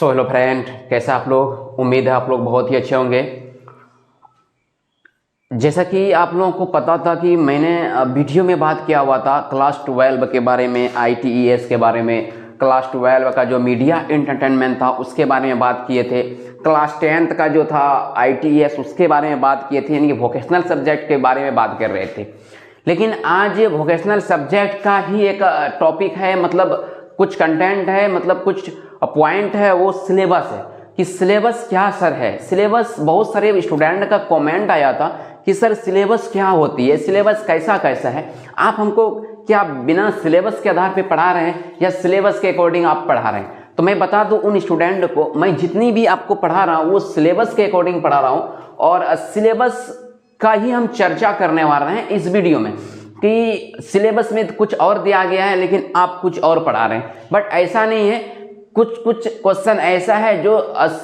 So hello friend, कैसे आप लोग। उम्मीद है आप लोग बहुत ही अच्छे होंगे। जैसा कि आप लोगों को पता था कि मैंने वीडियो में बात किया हुआ था क्लास 12 के बारे में, ITES के बारे में, क्लास 12 का जो मीडिया एंटरटेनमेंट था उसके बारे में बात किए थे, क्लास 10th का जो था ITES उसके बारे में बात किए थे, यानी कि वोकेशनल सब्जेक्ट के बारे में बात कर रहे थे। लेकिन आज वोकेशनल सब्जेक्ट का ही एक टॉपिक है, मतलब कुछ कंटेंट है, मतलब कुछ पॉइंट है, वो सिलेबस है कि सिलेबस क्या सर है। सिलेबस, बहुत सारे स्टूडेंट का कमेंट आया था कि सर सिलेबस क्या होती है, सिलेबस कैसा कैसा है, आप हमको क्या बिना सिलेबस के आधार पे पढ़ा रहे हैं या सिलेबस के अकॉर्डिंग आप पढ़ा रहे हैं। तो मैं बता दूं उन स्टूडेंट को, मैं जितनी भी आपको पढ़ा रहा हूं वो सिलेबस के अकॉर्डिंग पढ़ा रहा हूं और सिलेबस का ही हम चर्चा करने वाले हैं इस वीडियो में कि सिलेबस में कुछ और दिया गया है लेकिन आप कुछ और पढ़ा रहे हैं। बट ऐसा नहीं है, कुछ क्वेश्चन ऐसा है जो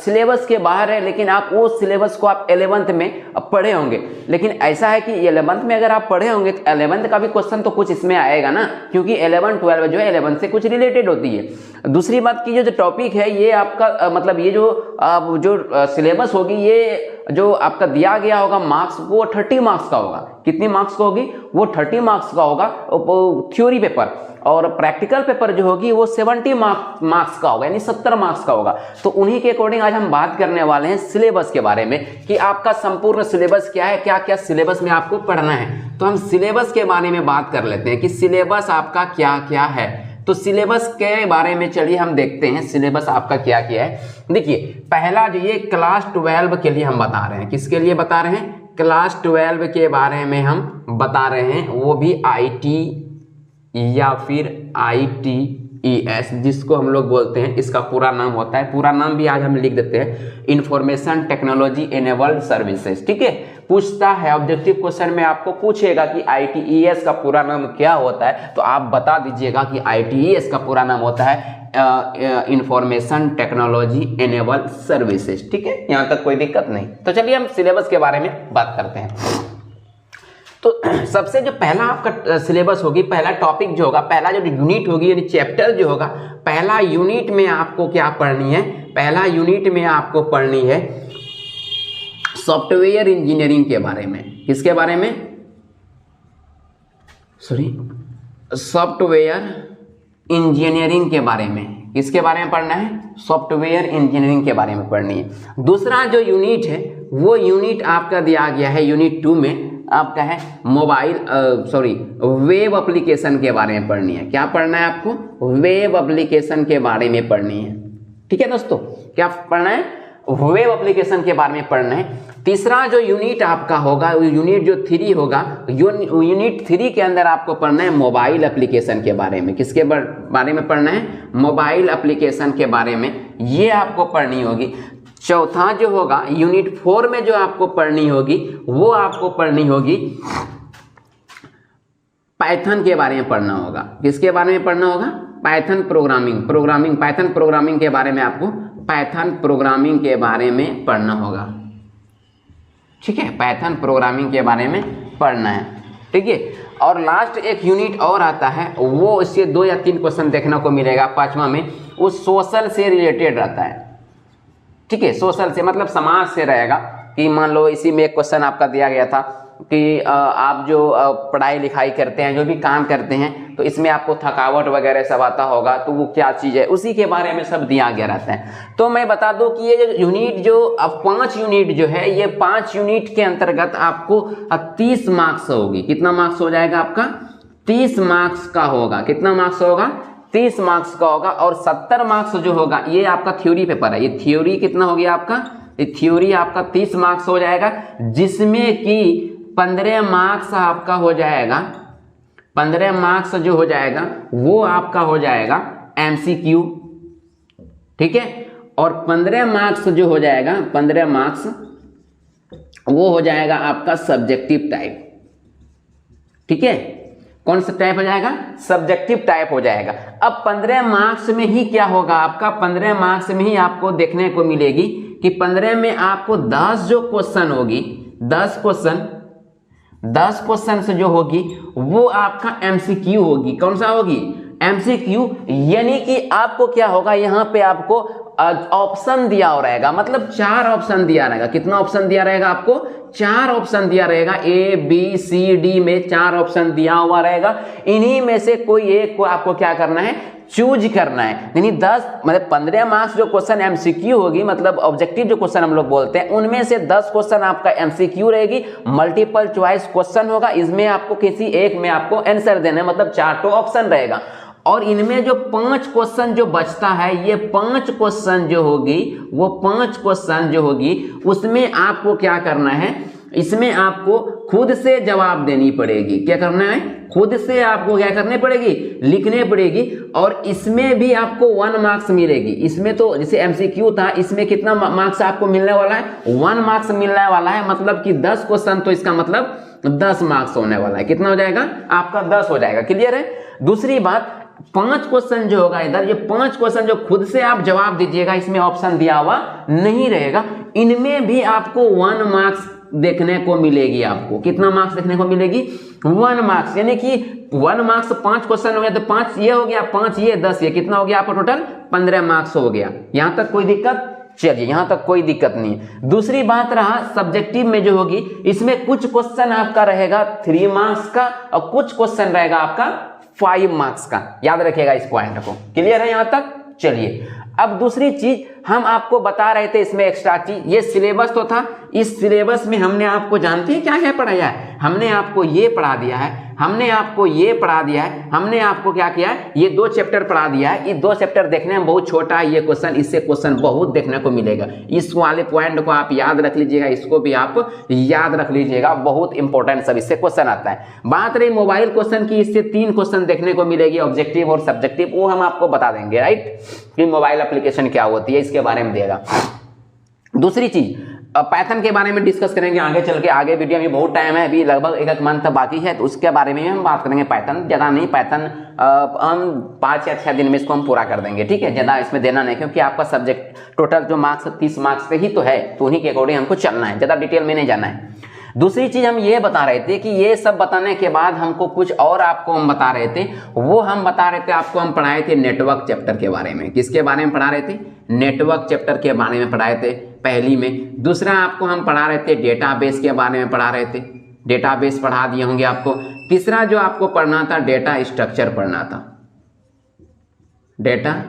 सिलेबस के बाहर है लेकिन आप वो सिलेबस को आप 11th में पढ़े होंगे। लेकिन ऐसा है कि 11th में अगर आप पढ़े होंगे तो 11th का भी क्वेश्चन तो कुछ इसमें आएगा ना, क्योंकि 11 12 जो है 11 से कुछ रिलेटेड होती है। दूसरी बात की जो टॉपिक है ये आपका मतलब ये जो सिलेबस होगी, ये जो आपका दिया गया होगा मार्क्स, वो 30 मार्क्स का होगा। कितनी मार्क्स का होगी? वो 30 मार्क्स का होगा थ्योरी पेपर, और प्रैक्टिकल पेपर जो होगी वो 70 मार्क्स का होगा, यानी 70 मार्क्स का होगा। तो उन्हीं के अकॉर्डिंग आज हम बात करने वाले हैं सिलेबस के बारे में कि आपका संपूर्ण सिलेबस क्या है, क्या क्या सिलेबस में आपको पढ़ना है। तो हम सिलेबस के बारे में बात कर लेते हैं कि सिलेबस आपका क्या क्या है। तो सिलेबस के बारे में चलिए हम देखते हैं सिलेबस आपका क्या क्या है। देखिए, पहला जो ये क्लास 12 के लिए हम बता रहे हैं, किसके लिए बता रहे हैं? क्लास 12 के बारे में हम बता रहे हैं, वो भी IT या फिर ITES जिसको हम लोग बोलते हैं, इसका पूरा नाम होता है। पूरा नाम भी आज हम लिख देते हैं, इंफॉर्मेशन टेक्नोलॉजी एनेबल्ड सर्विसेज। ठीक है, पूछता है ऑब्जेक्टिव क्वेश्चन में आपको पूछेगा कि ITES का पूरा नाम क्या होता है, तो आप बता दीजिएगा कि ITES का पूरा नाम होता है इंफॉर्मेशन टेक्नोलॉजी एनेबल्ड सर्विसेज। ठीक है, यहां तक कोई दिक्कत नहीं। तो चलिए हम सिलेबस के बारे में बात करते हैं। तो सबसे जो पहला आपका सिलेबस होगी, पहला टॉपिक जो होगा, पहला जो यूनिट होगी यानी चैप्टर जो होगा, पहला यूनिट में आपको क्या पढ़नी है? पहला यूनिट में आपको पढ़नी है सॉफ्टवेयर इंजीनियरिंग के बारे में। किसके बारे में? सॉफ्टवेयर इंजीनियरिंग के बारे में। किसके बारे में पढ़ना है? सॉफ्टवेयर इंजीनियरिंग के बारे में पढ़नी है। दूसरा जो यूनिट है वो यूनिट आपका दिया गया है यूनिट 2 में, आपका है वेब एप्लीकेशन के बारे में पढ़नी है। क्या पढ़ना है आपको? वेब एप्लीकेशन के बारे में पढ़नी है। ठीक है दोस्तों, क्या पढ़ना है? वेब एप्लीकेशन के बारे में पढ़ना है। तीसरा जो यूनिट आपका होगा, यूनिट जो 3 होगा, यूनिट 3 के अंदर आपको पढ़ना है मोबाइल एप्लीकेशन के बारे में। किसके बारे में पढ़ना है? मोबाइल एप्लीकेशन के बारे में, ये आपको पढ़नी होगी। चौथा जो होगा यूनिट 4 में जो आपको पढ़नी होगी, वो आपको पढ़नी होगी पाइथन के बारे में पढ़ना होगा। किसके बारे में पढ़ना होगा? पाइथन प्रोग्रामिंग पाइथन प्रोग्रामिंग के बारे में आपको पाइथन प्रोग्रामिंग के बारे में पढ़ना होगा। ठीक है, पाइथन प्रोग्रामिंग के बारे में पढ़ना है। ठीक है, और लास्ट एक यूनिट और आता है, वो इससे 2 या 3 क्वेश्चन देखने को मिलेगा 5वां में, वो सोशल से रिलेटेड रहता है। ठीक है, सोशल से मतलब समाज से रहेगा कि मान लो इसी में एक क्वेश्चन आपका दिया गया था कि आप जो पढ़ाई लिखाई करते हैं, जो भी काम करते हैं, तो इसमें आपको थकावट वगैरह सब आता होगा, तो वो क्या चीज़ है, उसी के बारे में सब दिया गया रहता है। तो मैं बता दूं कि ये यूनिट जो अब 5 यूनिट जो है, ये 5 यूनिट के अंतर्गत आपको 30 मार्क्स होगी। कितना मार्क्स हो जाएगा आपका? 30 मार्क्स का होगा। कितना मार्क्स होगा? 30 मार्क्स का होगा। और 70 मार्क्स जो होगा ये आपका थ्योरी पेपर है। ये थ्योरी कितना हो गया आपका? ये थ्योरी आपका 30 मार्क्स हो जाएगा, जिसमें कि 15 मार्क्स आपका हो जाएगा। 15 मार्क्स जो हो जाएगा वो आपका हो जाएगा MCQ। ठीक है, और 15 मार्क्स जो हो जाएगा, 15 मार्क्स वो हो जाएगा आपका सब्जेक्टिव टाइप। ठीक है, कौन सा टाइप हो जाएगा? सब्जेक्टिव टाइप हो जाएगा। अब 15 मार्क्स में ही क्या होगा आपका? 15 मार्क्स में ही आपको देखने को मिलेगी कि 15 में आपको 10 जो क्वेश्चन होगी, 10 क्वेश्चन से जो होगी वो आपका MCQ होगी। कौन सा होगी? MCQ, यानी कि आपको क्या होगा, यहाँ पे आपको ऑप्शन दिया हो रहेगा, मतलब 4 ऑप्शन दिया रहेगा। कितना ऑप्शन दिया रहेगा आपको? 4 ऑप्शन दिया रहेगा। ए बी सी डी में 4 ऑप्शन दिया हुआ रहेगा। इन्हीं में से कोई एक को आपको क्या करना है? चूज करना है। यानी 10 मतलब 15 मार्क्स जो क्वेश्चन एमसीक्यू होगी, मतलब ऑब्जेक्टिव जो क्वेश्चन हम लोग बोलते हैं, उनमें से 10 क्वेश्चन आपका एमसीक्यू रहेगी, मल्टीपल चॉइस क्वेश्चन होगा। इसमें आपको किसी एक में आपको आंसर देना है, मतलब 4 ऑप्शन रहेगा। और इनमें जो 5 क्वेश्चन जो बचता है, ये 5 क्वेश्चन जो होगी, वो 5 क्वेश्चन जो होगी, उसमें आपको क्या करना है? इसमें आपको खुद से जवाब देनी पड़ेगी। क्या करना है? खुद से आपको क्या करनी पड़ेगी? लिखने पड़ेगी। और इसमें भी आपको 1 मार्क्स मिलेगी। इसमें तो जैसे एमसीक्यू था, इसमें कितना मार्क्स आपको मिलने वाला है? 1 मार्क्स मिलने वाला है। मतलब कि 10 क्वेश्चन, तो इसका मतलब 10 मार्क्स होने वाला है। कितना हो जाएगा? आपका 10 हो जाएगा। क्लियर है? दूसरी बात, 5 क्वेश्चन जो होगा इधर, ये 5 क्वेश्चन जो खुद से आप जवाब दीजिएगा, इसमें ऑप्शन दिया हुआ नहीं रहेगा। इनमें भी आपको 1 मार्क्स देखने को मिलेगी। आपको कितना मार्क्स देखने को मिलेगी? 1 मार्क्स। यानी कि 1 मार्क्स 5 क्वेश्चन हो गया, तो 5 ये हो गया, 5 ये, 10 ये, कितना हो गया आपका? टोटल 15 मार्क्स हो गया। यहां तक कोई दिक्कत? चलिए, यहां तक कोई दिक्कत नहीं है। दूसरी बात रहा सब्जेक्टिव में जो होगी, इसमें कुछ क्वेश्चन आपका रहेगा 3 मार्क्स का और कुछ क्वेश्चन रहेगा आपका 5 मार्क्स का। याद रखिएगा इस पॉइंट को। क्लियर है यहां तक? चलिए, अब दूसरी चीज हम आपको बता रहे थे, इसमें एक्स्ट्रा चीज, ये सिलेबस तो था। इस सिलेबस में हमने आपको जानते हैं क्या क्या पढ़ाया है? हमने आपको ये पढ़ा दिया है, हमने आपको ये पढ़ा दिया है, हमने आपको क्या किया है? ये 2 चैप्टर पढ़ा दिया है। ये 2 चैप्टर देखने में बहुत छोटा है ये क्वेश्चन, इससे क्वेश्चन बहुत देखने को मिलेगा। इस वाले पॉइंट को आप याद रख लीजिएगा, इसको भी आप याद रख लीजिएगा, बहुत इंपॉर्टेंट सब इससे क्वेश्चन आता है। बात रही मोबाइल क्वेश्चन की, इससे 3 क्वेश्चन देखने को मिलेगी, ऑब्जेक्टिव और सब्जेक्टिव, वो हम आपको बता देंगे, राइट, कि मोबाइल एप्लीकेशन क्या होती है, इसके बारे में देगा। दूसरी चीज, पाइथन के बारे में डिस्कस करेंगे आगे चल के। आगे वीडियो में बहुत टाइम है, अभी लगभग 1 मंथ बाकी है, तो उसके बारे में हम बात करेंगे। पाइथन ज़्यादा नहीं, पाइथन हम 5 या 6 दिन में इसको हम पूरा कर देंगे, ठीक है। ज़्यादा इसमें देना नहीं, क्योंकि आपका सब्जेक्ट टोटल जो मार्क्स 30 मार्क्स से ही तो है, तो उन्हीं के अकॉर्डिंग हमको चलना है, ज़्यादा डिटेल में नहीं जाना है। दूसरी चीज हम ये बता रहे थे कि ये सब बताने के बाद हमको कुछ और आपको हम बता रहे थे, वो हम बता रहे थे आपको, हम पढ़ाए थे नेटवर्क चैप्टर के बारे में। किसके बारे में पढ़ा रहे थे? नेटवर्क चैप्टर के बारे में पढ़ाए थे पहली में। दूसरा आपको हम पढ़ा रहे थे डेटाबेस के बारे में पढ़ा रहे थे, डेटाबेस पढ़ा दिए होंगे आपको। तीसरा जो आपको पढ़ना था, डेटा स्ट्रक्चर पढ़ना था, डेटा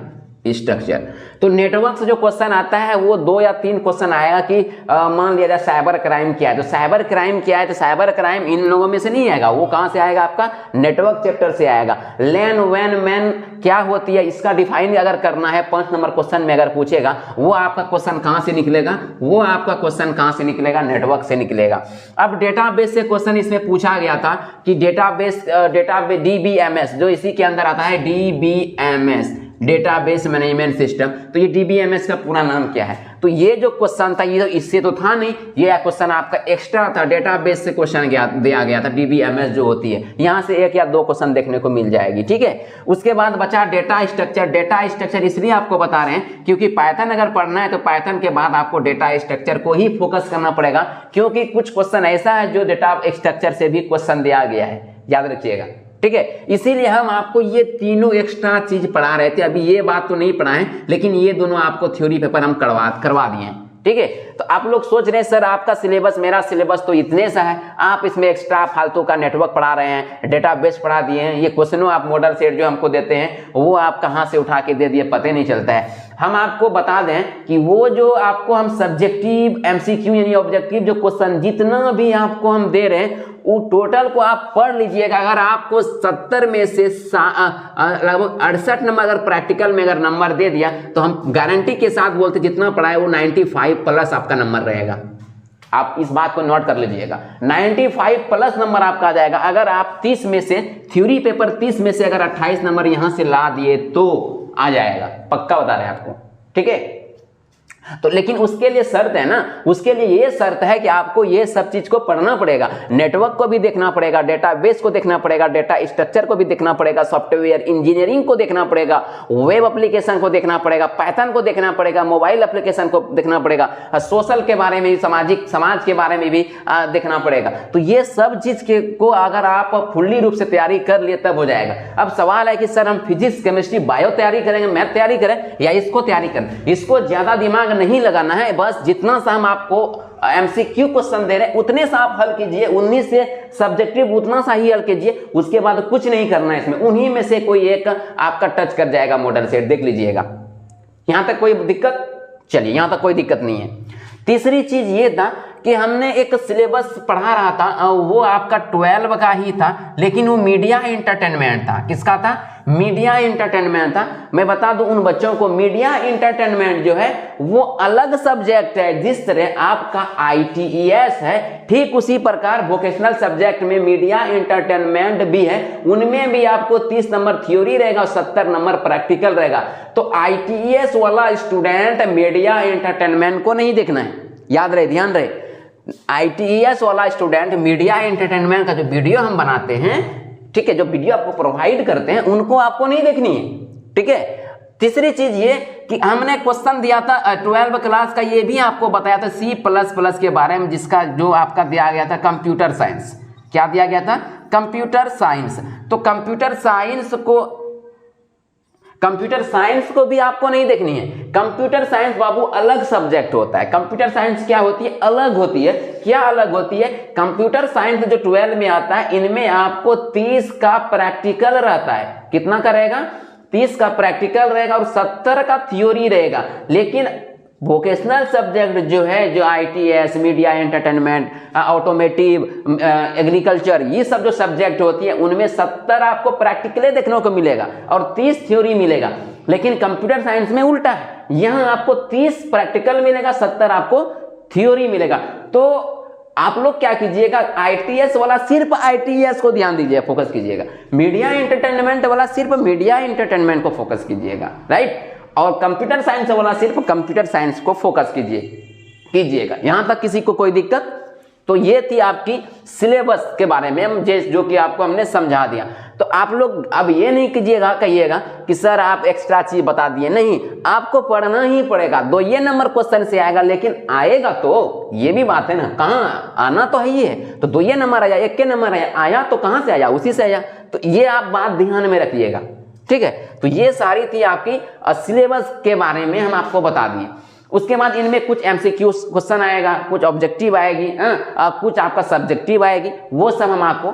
स्ट्रक्चर। तो नेटवर्क से जो क्वेश्चन आता है वो 2 या 3 क्वेश्चन आएगा कि मान लिया जाए साइबर क्राइम क्या है, तो साइबर क्राइम क्या है, तो साइबर क्राइम इन लोगों में से नहीं आएगा, वो कहां से आएगा? आपका नेटवर्क चैप्टर से आएगा। लैन वैन मैन क्या होती है, इसका डिफाइन अगर करना है 5 नंबर क्वेश्चन में अगर पूछेगा, वो आपका क्वेश्चन कहां से निकलेगा? वो आपका क्वेश्चन कहां से निकलेगा? नेटवर्क से निकलेगा। अब डेटाबेस से क्वेश्चन इसमें पूछा गया था कि डेटाबेस DBMS, जो इसी के अंदर आता है, DBMS, डेटाबेस मैनेजमेंट सिस्टम। तो ये DBMS का पूरा नाम क्या है? तो ये जो क्वेश्चन था, ये इससे तो था नहीं, ये क्वेश्चन आपका एक्स्ट्रा था, डेटाबेस से क्वेश्चन दिया गया था। DBMS जो होती है, यहां से 1 या 2 क्वेश्चन देखने को मिल जाएगी, ठीक है। उसके बाद बचा डेटा स्ट्रक्चर। डेटा स्ट्रक्चर इसलिए आपको बता रहे हैं क्योंकि पाइथन अगर पढ़ना है तो पाइथन के बाद आपको डेटा स्ट्रक्चर को ही फोकस करना पड़ेगा, क्योंकि कुछ क्वेश्चन ऐसा है जो डेटा स्ट्रक्चर से भी क्वेश्चन दिया गया है, याद रखिएगा, ठीक है। इसीलिए हम आपको ये तीनों एक्स्ट्रा चीज पढ़ा रहे थे। अभी ये बात तो नहीं पढ़ाएं, लेकिन ये दोनों आपको थ्योरी पेपर हम करवा दिए हैं, ठीक है। तो आप लोग सोच रहे हैं सर आपका सिलेबस, मेरा सिलेबस तो इतने सा है, आप इसमें एक्स्ट्रा फालतू का नेटवर्क पढ़ा रहे हैं, डेटाबेस पढ़ा दिए हैं, ये क्वेश्चनों आप मॉडल सेट जो हमको देते हैं वो आप कहां से उठा के दे दिए पता नहीं चलता है। हम आपको बता दें कि वो जो आपको हम सब्जेक्टिव MCQ यानी ऑब्जेक्टिव जो क्वेश्चन जितना भी आपको हम दे रहे हैं, वो टोटल को आप पढ़ लीजिएगा। अगर आपको 70 में से लगभग 68 नंबर अगर प्रैक्टिकल में अगर नंबर दे दिया, तो हम गारंटी के साथ बोलते जितना पढ़ाए वो 95 प्लस आपका नंबर रहेगा। आप इस बात को नोट कर लीजिएगा, 95 प्लस नंबर आपका आ जाएगा। अगर आप 30 में से थ्योरी पेपर 30 में से अगर 28 नंबर यहां से ला दिए तो आ जाएगा, पक्का बता रहे हैं आपको, ठीक है। तो लेकिन उसके लिए शर्त है ना, उसके लिए ये शर्त है कि आपको ये सब चीज को पढ़ना पड़ेगा, नेटवर्क को भी देखना पड़ेगा, डेटाबेस को देखना पड़ेगा, डेटा स्ट्रक्चर को भी देखना पड़ेगा, सॉफ्टवेयर इंजीनियरिंग को देखना पड़ेगा, वेब एप्लीकेशन को देखना पड़ेगा, पाइथन को देखना पड़ेगा, मोबाइल एप्लीकेशन को देखना पड़ेगा, सोशल के बारे में भी, समाज के बारे में भी देखना पड़ेगा। तो ये सब चीज को अगर आप फुल्ली रूप से तैयारी कर लिए तब हो जाएगा। अब सवाल है कि सर हम फिजिक्स, केमिस्ट्री, बायो तैयारी करेंगे, मैथ तैयारी करें या इसको तैयारी करें? इसको ज्यादा दिमाग नहीं लगाना है, बस जितना सा हम आपको एमसीक्यू क्वेश्चन दे रहे हैं उतने सा आप हल कीजिए, 19 से सब्जेक्टिव उतना सा ही हल कीजिए, उसके बाद कुछ नहीं करना है इसमें, उन्हीं में से कोई एक आपका टच कर जाएगा मॉडल सेट, देख लीजिएगा। यहां तक कोई दिक्कत? चलिए, यहां तक कोई दिक्कत नहीं है। तीसरी चीज ये था कि हमने एक सिलेबस पढ़ा रहा था, वो आपका 12 का ही था, लेकिन वो मीडिया एंटरटेनमेंट था। किसका था? मीडिया एंटरटेनमेंट था। मैं बता दूं उन बच्चों को, मीडिया एंटरटेनमेंट जो है वो अलग सब्जेक्ट है। जिस तरह आपका ITES है, ठीक उसी प्रकार वोकेशनल सब्जेक्ट में मीडिया एंटरटेनमेंट भी है। उनमें भी आपको 30 नंबर थ्योरी रहेगा और 70 नंबर प्रैक्टिकल रहेगा। तो ITES वाला स्टूडेंट मीडिया एंटरटेनमेंट को नहीं देखना है, याद रहे, ध्यान रहे। ITES वाला स्टूडेंट मीडिया एंटरटेनमेंट का जो वीडियो हम बनाते हैं, ठीक है, जो वीडियो आपको प्रोवाइड करते हैं, उनको आपको नहीं देखनी है, ठीक है। तीसरी चीज ये कि हमने क्वेश्चन दिया था 12 क्लास का, ये भी आपको बताया था C++ के बारे में, जिसका जो आपका दिया गया था कंप्यूटर साइंस। क्या दिया गया था? Computer science. तो कंप्यूटर साइंस को भी आपको नहीं देखनी है। कंप्यूटर साइंस बाबू अलग सब्जेक्ट होता है। कंप्यूटर साइंस क्या होती है? अलग होती है। क्या अलग होती है? कंप्यूटर साइंस जो 12 में आता है, इनमें आपको 30 का प्रैक्टिकल रहता है। कितना का रहेगा? 30 का प्रैक्टिकल रहेगा और 70 का थ्योरी रहेगा। लेकिन वोकेशनल सब्जेक्ट जो है, जो ITES, media entertainment, automotive, agriculture, ये सब जो सब्जेक्ट होती है, उनमें 70 आपको प्रैक्टिकली देखने को मिलेगा और 30 थ्योरी मिलेगा। लेकिन कंप्यूटर साइंस में उल्टा है, यहां आपको 30 प्रैक्टिकल मिलेगा, 70 आपको थ्योरी मिलेगा। तो आप लोग क्या कीजिएगा, ITES वाला सिर्फ ITES को ध्यान दीजिए, फोकस कीजिएगा। मीडिया एंटरटेनमेंट वाला सिर्फ मीडिया एंटरटेनमेंट को फोकस कीजिएगा, राइट। और कंप्यूटर साइंस वाला सिर्फ कंप्यूटर साइंस को फोकस कीजिएगा। यहां तक किसी को कोई दिक्कत? तो ये थी आपकी सिलेबस के बारे में, जो कि आपको हमने समझा दिया। तो आप लोग अब ये नहीं कहिएगा कि सर आप एक्स्ट्रा चीज बता दिए, नहीं, आपको पढ़ना ही पड़ेगा। 2 नंबर क्वेश्चन से आएगा, लेकिन आएगा तो, ये भी बात है ना, कहाँ आना तो है ही है। तो 2 नंबर आया, 1 नंबर आया तो कहां से आया? उसी से आया। तो ये आप बात ध्यान में रखिएगा, ठीक है। तो ये सारी थी आपकी सिलेबस के बारे में हम आपको बता दिए। उसके बाद इनमें कुछ MCQ क्वेश्चन आएगा, कुछ ऑब्जेक्टिव आएगी, कुछ आपका सब्जेक्टिव आएगी, वो सब हम आपको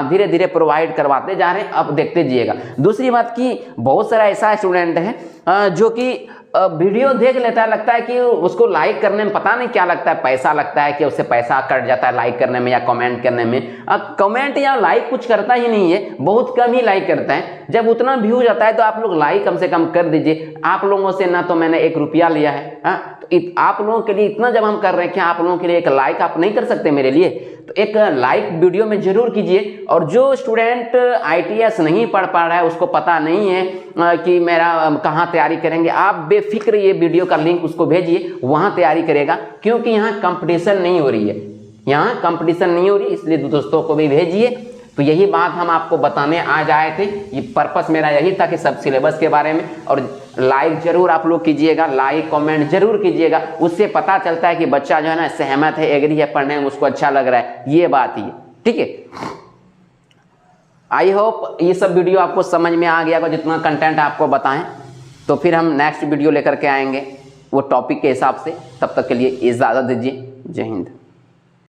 धीरे धीरे प्रोवाइड करवाते जा रहे हैं। अब देखते जाइएगा। दूसरी बात कि बहुत सारा ऐसा स्टूडेंट है जो कि वीडियो देख लेता है, लगता है कि उसको लाइक करने में पता नहीं क्या लगता है, पैसा लगता है कि उससे पैसा कट जाता है लाइक करने में या कमेंट करने में। कमेंट या लाइक कुछ करता ही नहीं है, बहुत कम ही लाइक करता है। जब उतना व्यू जाता है तो आप लोग लाइक कम से कम कर दीजिए। आप लोगों से ना तो मैंने 1 रुपया लिया है, तो आप लोगों के लिए इतना जब हम कर रहे हैं कि आप लोगों के लिए एक लाइक आप नहीं कर सकते मेरे लिए, तो एक लाइक वीडियो में जरूर कीजिए। और जो स्टूडेंट ITES नहीं पढ़ पा रहा है, उसको पता नहीं है कि मेरा कहाँ तैयारी करेंगे, आप बेफिक्र ये वीडियो का लिंक उसको भेजिए, वहाँ तैयारी करेगा। क्योंकि यहाँ कंपटीशन नहीं हो रही है, यहाँ कंपटीशन नहीं हो रही, इसलिए दोस्तों को भी भेजिए। तो यही बात हम आपको बताने आज आए थे। ये पर्पस मेरा यही था कि सब सिलेबस के बारे में। और लाइक जरूर आप लोग कीजिएगा, लाइक कमेंट जरूर कीजिएगा, उससे पता चलता है कि बच्चा जो है ना सहमत है, एग्री है, पढ़ने में उसको अच्छा लग रहा है, ये बात ही, ठीक है। आई होप ये सब वीडियो आपको समझ में आ गया, जितना कंटेंट आपको बताएं। तो फिर हम नेक्स्ट वीडियो लेकर के आएंगे वो टॉपिक के हिसाब से। तब तक के लिए इजाज़त दीजिए। जय हिंद।